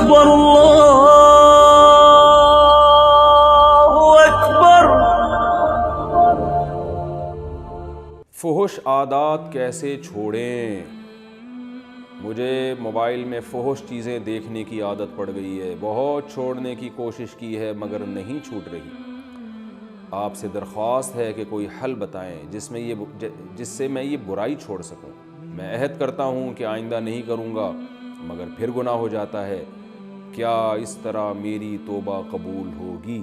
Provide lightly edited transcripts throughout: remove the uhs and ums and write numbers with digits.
اکبر اللہ اکبر۔ فحش عادات کیسے چھوڑیں؟ مجھے موبائل میں فحش چیزیں دیکھنے کی عادت پڑ گئی ہے، بہت چھوڑنے کی کوشش کی ہے مگر نہیں چھوٹ رہی۔ آپ سے درخواست ہے کہ کوئی حل بتائیں جس سے میں یہ برائی چھوڑ سکوں۔ میں عہد کرتا ہوں کہ آئندہ نہیں کروں گا مگر پھر گناہ ہو جاتا ہے، کیا اس طرح میری توبہ قبول ہوگی؟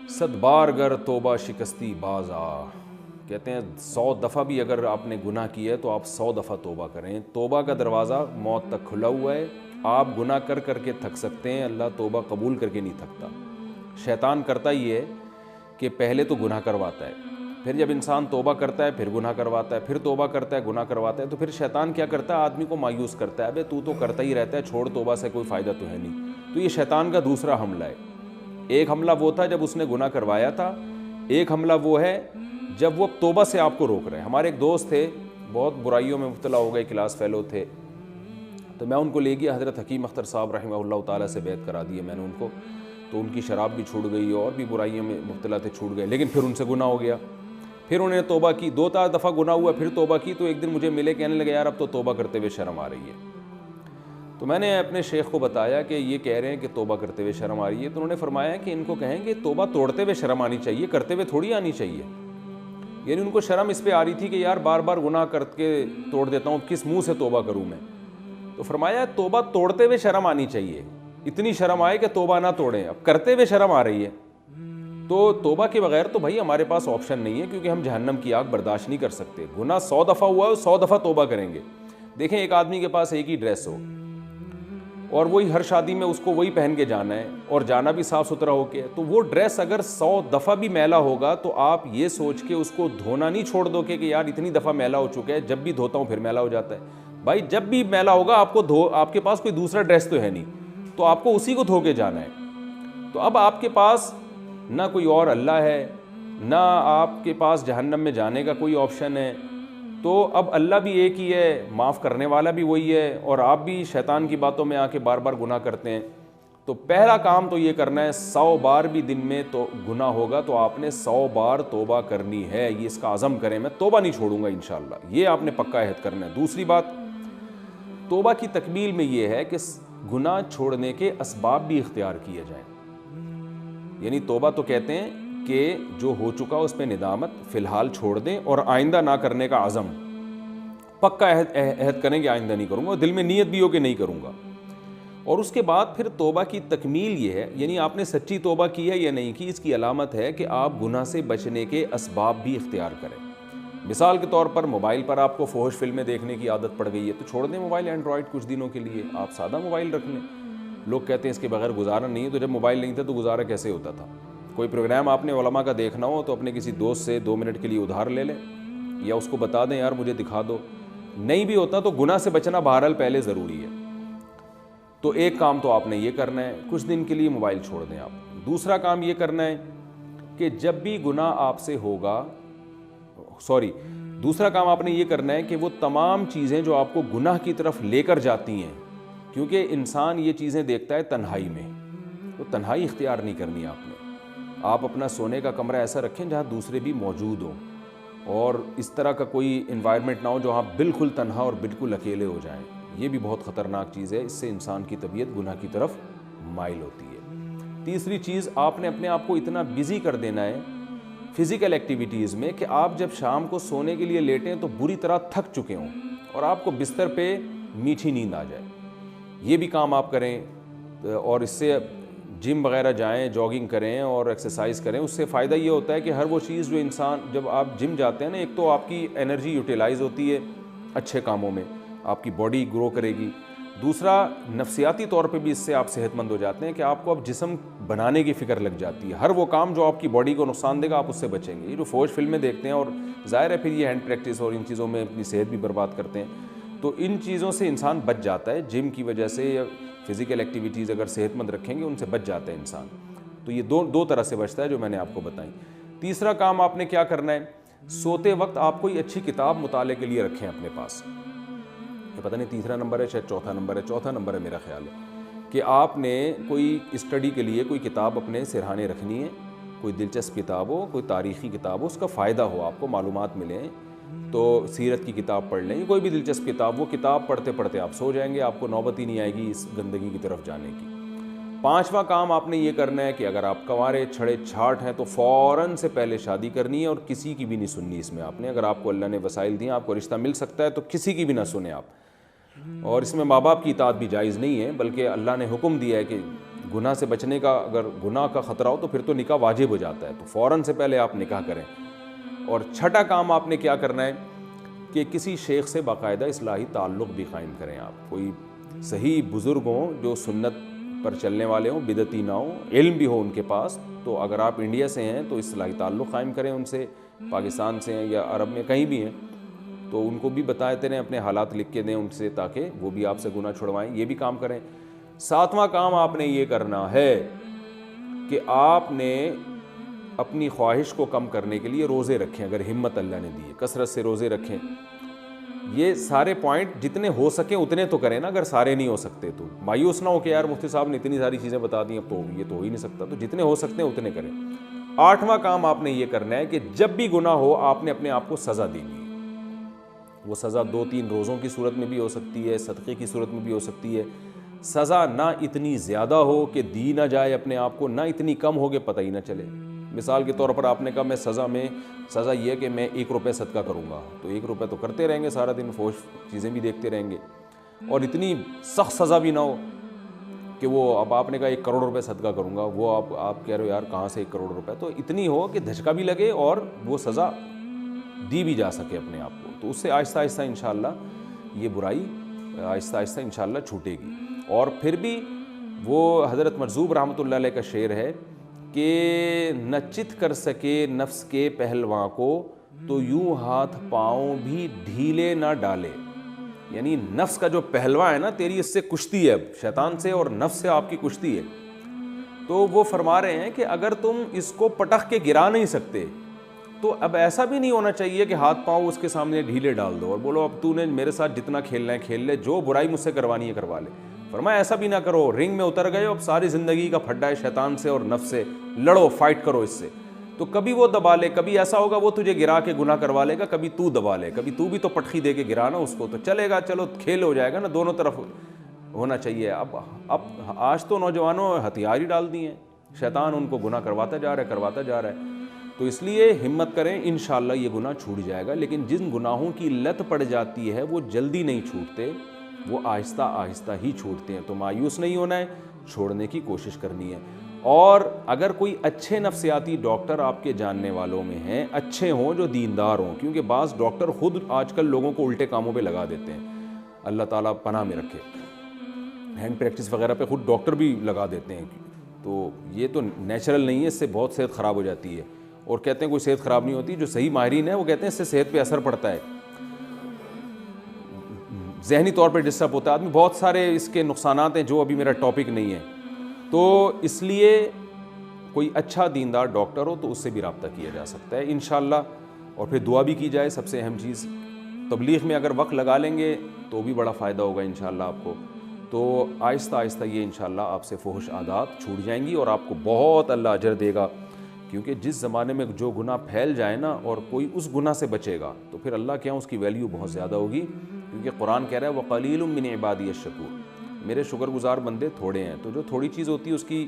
100 بار گر توبہ شکستی باز آ، کہتے ہیں 100 دفعہ بھی اگر آپ نے گناہ کیا ہے تو آپ 100 دفعہ توبہ کریں۔ توبہ کا دروازہ موت تک کھلا ہوا ہے، آپ گناہ کر کر کے تھک سکتے ہیں، اللہ توبہ قبول کر کے نہیں تھکتا۔ شیطان کرتا ہی ہے کہ پہلے تو گناہ کرواتا ہے، پھر جب انسان توبہ کرتا ہے پھر گناہ کرواتا ہے، پھر توبہ کرتا ہے گناہ کرواتا ہے، تو پھر شیطان کیا کرتا ہے؟ آدمی کو مایوس کرتا ہے، ابے تو کرتا ہی رہتا ہے، چھوڑ، توبہ سے کوئی فائدہ تو ہے نہیں۔ تو یہ شیطان کا دوسرا حملہ ہے۔ ایک حملہ وہ تھا جب اس نے گناہ کروایا تھا، ایک حملہ وہ ہے جب وہ توبہ سے آپ کو روک رہے ہیں۔ ہمارے ایک دوست تھے، بہت برائیوں میں مبتلا ہو گئے، کلاس فیلو تھے، تو میں ان کو لے گیا، حضرت حکیم اختر صاحب رحمہ اللہ تعالیٰ سے بیعت کرا دی میں نے ان کو، تو ان کی شراب بھی چھوٹ گئی اور بھی برائیوں میں مبتلا تھے، چھوٹ گئے، لیکن پھر ان سے گناہ ہو گیا، پھر انہوں نے توبہ کی، 2-4 دفعہ گناہ ہوا، پھر توبہ کی، تو ایک دن مجھے ملے، کہنے لگے یار اب تو توبہ کرتے ہوئے شرم آ رہی ہے۔ تو میں نے اپنے شیخ کو بتایا کہ یہ کہہ رہے ہیں کہ توبہ کرتے ہوئے شرم آ رہی ہے، تو انہوں نے فرمایا کہ ان کو کہیں کہ توبہ توڑتے ہوئے شرم آنی چاہیے، کرتے ہوئے تھوڑی آنی چاہیے۔ یعنی ان کو شرم اس پہ آ رہی تھی کہ یار بار بار گناہ کر کے توڑ دیتا ہوں، کس منہ سے توبہ کروں میں؟ تو فرمایا توبہ توڑتے ہوئے شرم آنی چاہیے، اتنی شرم آئے کہ توبہ نہ توڑیں، اب کرتے ہوئے شرم آ رہی ہے، تو توبہ کے بغیر تو بھائی ہمارے پاس آپشن نہیں ہے، کیونکہ ہم جہنم کی آگ برداشت نہیں کر سکتے۔ گناہ 100 دفعہ ہوا ہے، 100 دفعہ توبہ کریں گے۔ دیکھیں ایک آدمی کے پاس ایک ہی ڈریس ہو اور وہی ہر شادی میں اس کو وہی پہن کے جانا ہے اور جانا بھی صاف ستھرا ہو کے، تو وہ ڈریس اگر 100 دفعہ بھی میلا ہوگا تو آپ یہ سوچ کے اس کو دھونا نہیں چھوڑ دو کہ یار اتنی دفعہ میلا ہو چکا ہے، جب بھی دھوتا ہوں پھر میلا ہو جاتا ہے۔ بھائی جب بھی میلا ہوگا آپ کے پاس کوئی دوسرا ڈریس تو ہے نہیں، تو آپ کو اسی کو دھو کے جانا ہے۔ تو اب آپ کے پاس نہ کوئی اور اللہ ہے، نہ آپ کے پاس جہنم میں جانے کا کوئی آپشن ہے، تو اب اللہ بھی ایک ہی ہے، معاف کرنے والا بھی وہی ہے، اور آپ بھی شیطان کی باتوں میں آ کے بار بار گناہ کرتے ہیں۔ تو پہلا کام تو یہ کرنا ہے، 100 بار بھی دن میں تو گناہ ہوگا تو آپ نے 100 بار توبہ کرنی ہے، یہ اس کا عزم کریں، میں توبہ نہیں چھوڑوں گا انشاءاللہ، یہ آپ نے پکا عہد کرنا ہے۔ دوسری بات، توبہ کی تکمیل میں یہ ہے کہ گناہ چھوڑنے کے اسباب بھی اختیار کیے جائیں۔ یعنی توبہ تو کہتے ہیں کہ جو ہو چکا اس پہ ندامت فی الحال چھوڑ دیں اور آئندہ نہ کرنے کا عزم، پکا عہد کریں کہ آئندہ نہیں کروں گا، اور دل میں نیت بھی ہو کہ نہیں کروں گا۔ اور اس کے بعد پھر توبہ کی تکمیل یہ ہے، یعنی آپ نے سچی توبہ کی ہے یا نہیں کی، اس کی علامت ہے کہ آپ گناہ سے بچنے کے اسباب بھی اختیار کریں۔ مثال کے طور پر موبائل پر آپ کو فحش فلمیں دیکھنے کی عادت پڑ گئی ہے تو چھوڑ دیں موبائل اینڈرائڈ کچھ دنوں کے لیے، آپ سادہ موبائل رکھ لیں۔ لوگ کہتے ہیں اس کے بغیر گزارا نہیں ہے، تو جب موبائل نہیں تھا تو گزارا کیسے ہوتا تھا؟ کوئی پروگرام آپ نے علماء کا دیکھنا ہو تو اپنے کسی دوست سے 2 منٹ کے لیے ادھار لے لیں، یا اس کو بتا دیں یار مجھے دکھا دو۔ نہیں بھی ہوتا تو گناہ سے بچنا بہرحال پہلے ضروری ہے۔ تو ایک کام تو آپ نے یہ کرنا ہے، کچھ دن کے لیے موبائل چھوڑ دیں آپ۔ دوسرا کام یہ کرنا ہے کہ جب بھی گناہ آپ سے ہوگا، دوسرا کام آپ نے یہ کرنا ہے کہ وہ تمام چیزیں جو آپ کو گناہ کی طرف لے کر جاتی ہیں، کیونکہ انسان یہ چیزیں دیکھتا ہے تنہائی میں، تو تنہائی اختیار نہیں کرنی آپ نے۔ آپ اپنا سونے کا کمرہ ایسا رکھیں جہاں دوسرے بھی موجود ہوں، اور اس طرح کا کوئی انوائرمنٹ نہ ہو جو آپ بالکل تنہا اور بالکل اکیلے ہو جائیں۔ یہ بھی بہت خطرناک چیز ہے، اس سے انسان کی طبیعت گناہ کی طرف مائل ہوتی ہے۔ تیسری چیز، آپ نے اپنے آپ کو اتنا بزی کر دینا ہے فزیکل ایکٹیویٹیز میں کہ آپ جب شام کو سونے کے لیے لیٹیں تو بری طرح تھک چکے ہوں اور آپ کو بستر پہ میٹھی نیند آ جائے۔ یہ بھی کام آپ کریں، اور اس سے جم وغیرہ جائیں، جاگنگ کریں اور ایکسرسائز کریں۔ اس سے فائدہ یہ ہوتا ہے کہ ہر وہ چیز جو انسان، جب آپ جم جاتے ہیں نا، ایک تو آپ کی انرجی یوٹیلائز ہوتی ہے اچھے کاموں میں، آپ کی باڈی گرو کرے گی۔ دوسرا، نفسیاتی طور پہ بھی اس سے آپ صحت مند ہو جاتے ہیں کہ آپ کو اب جسم بنانے کی فکر لگ جاتی ہے۔ ہر وہ کام جو آپ کی باڈی کو نقصان دے گا آپ اس سے بچیں گے۔ یہ جو فوج فلمیں دیکھتے ہیں، اور ظاہر ہے پھر یہ ہینڈ پریکٹس اور ان چیزوں میں اپنی صحت بھی برباد کرتے ہیں، تو ان چیزوں سے انسان بچ جاتا ہے، جم کی وجہ سے یا فزیکل ایکٹیویٹیز اگر صحت مند رکھیں گے ان سے بچ جاتا ہے انسان۔ تو یہ دو طرح سے بچتا ہے جو میں نے آپ کو بتائیں۔ تیسرا کام آپ نے کیا کرنا ہے، سوتے وقت آپ کوئی اچھی کتاب مطالعے کے لیے رکھیں اپنے پاس، پتہ نہیں تیسرا نمبر ہے شاید چوتھا نمبر ہے میرا خیال ہے، کہ آپ نے کوئی اسٹڈی کے لیے کوئی کتاب اپنے سرہانے رکھنی ہے، کوئی دلچسپ کتاب ہو، کوئی تاریخی کتاب ہو، اس کا فائدہ ہو، آپ کو معلومات ملیں، تو سیرت کی کتاب پڑھ لیں، کوئی بھی دلچسپ کتاب، وہ کتاب پڑھتے پڑھتے آپ سو جائیں گے، آپ کو نوبت ہی نہیں آئے گی اس گندگی کی طرف جانے کی۔ پانچواں کام آپ نے یہ کرنا ہے کہ اگر آپ کنوارے چھڑے چھاٹ ہیں تو فوراً سے پہلے شادی کرنی ہے، اور کسی کی بھی نہیں سننی اس میں آپ نے۔ اگر آپ کو اللہ نے وسائل دیے، آپ کو رشتہ مل سکتا ہے، تو کسی کی بھی نہ سنیں آپ، اور اس میں ماں باپ کی اطاعت بھی جائز نہیں ہے، بلکہ اللہ نے حکم دیا ہے کہ گناہ سے بچنے کا، اگر گناہ کا خطرہ ہو تو پھر تو نکاح واجب ہو جاتا ہے، تو فوراً سے پہلے آپ نکاح کریں۔ اور چھٹا کام آپ نے کیا کرنا ہے کہ کسی شیخ سے باقاعدہ اصلاحی تعلق بھی قائم کریں آپ، کوئی صحیح بزرگ ہوں جو سنت پر چلنے والے ہوں، بدعتی نہ ہوں، علم بھی ہو ان کے پاس، تو اگر آپ انڈیا سے ہیں تو اصلاحی تعلق قائم کریں ان سے، پاکستان سے ہیں یا عرب میں کہیں بھی ہیں تو ان کو بھی بتاتے رہیں، اپنے حالات لکھ کے دیں ان سے، تاکہ وہ بھی آپ سے گناہ چھڑوائیں، یہ بھی کام کریں۔ ساتواں کام آپ نے یہ کرنا ہے کہ آپ نے اپنی خواہش کو کم کرنے کے لیے روزے رکھیں، اگر ہمت اللہ نے دی ہے، کثرت سے روزے رکھیں۔ یہ سارے پوائنٹ جتنے ہو سکیں اتنے تو کریں نا، اگر سارے نہیں ہو سکتے تو مایوس نہ ہو کہ یار مفتی صاحب نے اتنی ساری چیزیں بتا دی، اب تو یہ تو ہو ہی نہیں سکتا، تو جتنے ہو سکتے ہیں اتنے کریں۔ آٹھواں کام آپ نے یہ کرنا ہے کہ جب بھی گناہ ہو آپ نے اپنے آپ کو سزا دینی ہے۔ وہ سزا 2-3 روزوں کی صورت میں بھی ہو سکتی ہے، صدقے کی صورت میں بھی ہو سکتی ہے۔ سزا نہ اتنی زیادہ ہو کہ دی نہ جائے اپنے آپ کو، نہ اتنی کم ہو کہ پتہ ہی نہ چلے۔ مثال کے طور پر آپ نے کہا میں سزا یہ ہے کہ میں 1 روپے صدقہ کروں گا، تو 1 روپے تو کرتے رہیں گے سارا دن، فوش چیزیں بھی دیکھتے رہیں گے، اور اتنی سخت سزا بھی نہ ہو کہ وہ اب آپ نے کہا 1 کروڑ روپے صدقہ کروں گا، وہ آپ کہہ رہے ہو یار کہاں سے 1 کروڑ روپے، تو اتنی ہو کہ دھچکا بھی لگے اور وہ سزا دی بھی جا سکے اپنے آپ کو، تو اس سے آہستہ آہستہ انشاءاللہ یہ برائی آہستہ آہستہ انشاءاللہ چھوٹے گی۔ اور پھر بھی وہ حضرت مرزوق رحمۃ اللہ علیہ کا شعر ہے کہ نہ چت کر سکے نفس کے پہلواں کو، تو یوں ہاتھ پاؤں بھی ڈھیلے نہ ڈالے، یعنی نفس کا جو پہلواں ہے نا، تیری اس سے کشتی ہے، شیطان سے اور نفس سے آپ کی کشتی ہے، تو وہ فرما رہے ہیں کہ اگر تم اس کو پٹخ کے گرا نہیں سکتے تو اب ایسا بھی نہیں ہونا چاہیے کہ ہاتھ پاؤں اس کے سامنے ڈھیلے ڈال دو اور بولو اب تو نے میرے ساتھ جتنا کھیلنا ہے کھیل لے، جو برائی مجھ سے کروانی ہے کروا لے۔ فرمایا ایسا بھی نہ کرو، رنگ میں اتر گئے، اب ساری زندگی کا پھڈا ہے شیطان سے اور نفس سے، لڑو، فائٹ کرو اس سے، تو کبھی وہ دبا لے، کبھی ایسا ہوگا وہ تجھے گرا کے گناہ کروا لے گا، کبھی تو دبا لے، کبھی تو بھی تو پٹخی دے کے گرانا اس کو، تو چلے گا، چلو کھیل ہو جائے گا نا، دونوں طرف ہونا چاہیے۔ اب آج تو نوجوانوں ہتھیار ہی ڈال دیے ہیں، شیطان ان کو گناہ کرواتا جا رہا ہے، تو اس لیے ہمت کریں، انشاءاللہ یہ گناہ چھوٹ جائے گا۔ لیکن جن گناہوں کی لت پڑ جاتی ہے وہ جلدی نہیں چھوٹتے، وہ آہستہ آہستہ ہی چھوٹتے ہیں، تو مایوس نہیں ہونا ہے، چھوڑنے کی کوشش کرنی ہے۔ اور اگر کوئی اچھے نفسیاتی ڈاکٹر آپ کے جاننے والوں میں ہیں، اچھے ہوں جو دیندار ہوں، کیونکہ بعض ڈاکٹر خود آج کل لوگوں کو الٹے کاموں پہ لگا دیتے ہیں، اللہ تعالیٰ پناہ میں رکھے، ہینڈ پریکٹس وغیرہ پہ خود ڈاکٹر بھی لگا دیتے ہیں، تو یہ تو نیچرل نہیں ہے، اس سے بہت صحت خراب ہو جاتی ہے، اور کہتے ہیں کوئی صحت خراب نہیں ہوتی، جو صحیح ماہرین ہیں وہ کہتے ہیں اس سے صحت پہ اثر پڑتا ہے، ذہنی طور پہ ڈسٹرب ہوتا ہے آدمی، بہت سارے اس کے نقصانات ہیں جو ابھی میرا ٹاپک نہیں ہے، تو اس لیے کوئی اچھا دیندار ڈاکٹر ہو تو اس سے بھی رابطہ کیا جا سکتا ہے انشاءاللہ، اور پھر دعا بھی کی جائے، سب سے اہم چیز تبلیغ میں اگر وقت لگا لیں گے تو بھی بڑا فائدہ ہوگا انشاءاللہ آپ کو، تو آہستہ آہستہ یہ انشاءاللہ آپ سے فحش عادات چھوٹ جائیں گی اور آپ کو بہت اللہ اجر دے گا، کیونکہ جس زمانے میں جو گناہ پھیل جائے نا اور کوئی اس گناہ سے بچے گا تو پھر اللہ کے ہاں اس کی ویلیو بہت زیادہ ہوگی، کیونکہ قرآن کہہ رہا ہے وَقَلِيلٌ مِّنْ عِبَادِيَ الشَّكُورُ، میرے شکر گزار بندے تھوڑے ہیں، تو جو تھوڑی چیز ہوتی ہے اس کی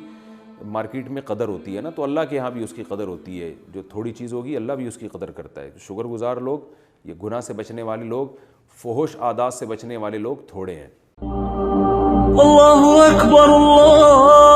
مارکیٹ میں قدر ہوتی ہے نا، تو اللہ کے ہاں بھی اس کی قدر ہوتی ہے، جو تھوڑی چیز ہوگی اللہ بھی اس کی قدر کرتا ہے، شکر گزار لوگ، یہ گناہ سے بچنے والے لوگ، فحش عادات سے بچنے والے لوگ تھوڑے ہیں۔ اللہ اکبر اللہ